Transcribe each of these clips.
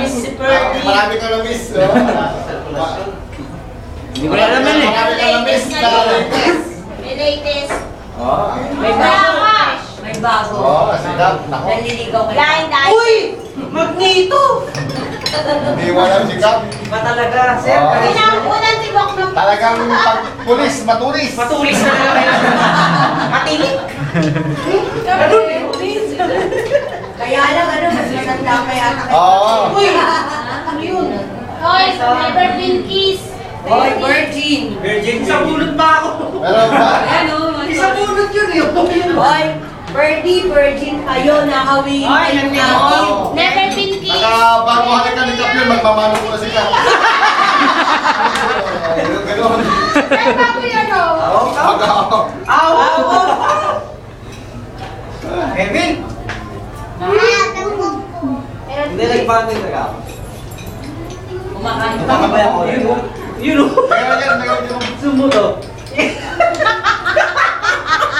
miss si Ferdy. Marami ka na miss, no? Hindi ko na naman eh. Marami ka na miss na latest. May latest. May bago. May bago. Oo, sidap. Nako. Naliligaw kayo. Blind item. Uy! Magneto! Hindi mo alam si Cap. Ba talaga, sir? Pinakaunang tibok ng... Talagang pag-pulis, matulis. Matulis na lang kayo. Matinik. Ganun eh. Kaya lang, mas maganda kaya ata. Oo. Uy! Ano yun? Hoy, never been kiss. Hoy, virgin! Virgin. Isang bulot pa ako. Meron ba? Ayan o. Isang bulot yun eh. Hoy, Ferdy, virgin kayo, nakawin Ay, kayo nandito. namin. Never been kiss. Nakabaguhan ka ni Cap yun, magmamano ko na si Cap. Ganun. Saan bago yan o? Mag-aw. Aw! Kevin! Hindi, nagpapin na ka. Kumakain pa. Nakabay ako. Yun o. Yun o. Meron yan, meron yan. Sumo to.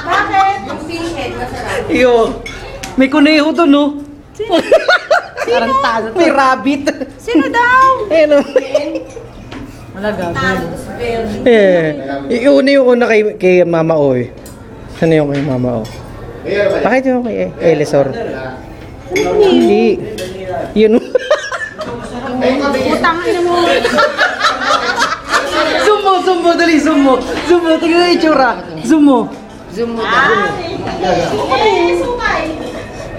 Bakit? Yung fish head, masarap. Iyo. May kuneho doon, no? Parang talo. May rabbit. Sino daw? Eh, no? Talo sa Ferdy. Eh. Yung una kay Mama O eh. Ano yung kay Mama O? Meron ba yan? Bakit yung kay Elisor? Hindi. Yun. Utang ina mo. Zoom mo, dali, zoom mo. Zoom mo, tingnan yung itsura. Zoom mo. Sumay.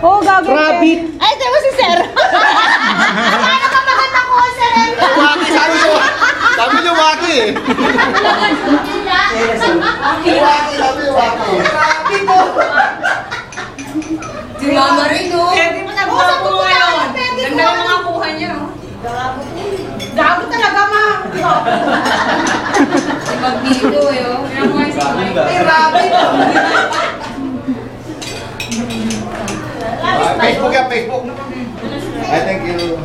Oh, gagawin. Rabbit. Ay, ito mo si Sir. Paano ka makanta ko, Sir? Waki, sabi niyo Waki eh. Waki, sabi niyo Waki. Si Mama rin, no? Pwede mo nagpapo mo ngayon. Ganda ng mga kuha niya, no? Gago talaga, ma. Si Magneto, eh, oh. Kaya mo nga si Mike. Ay, rabbit! Facebook yan, Facebook. I thank you.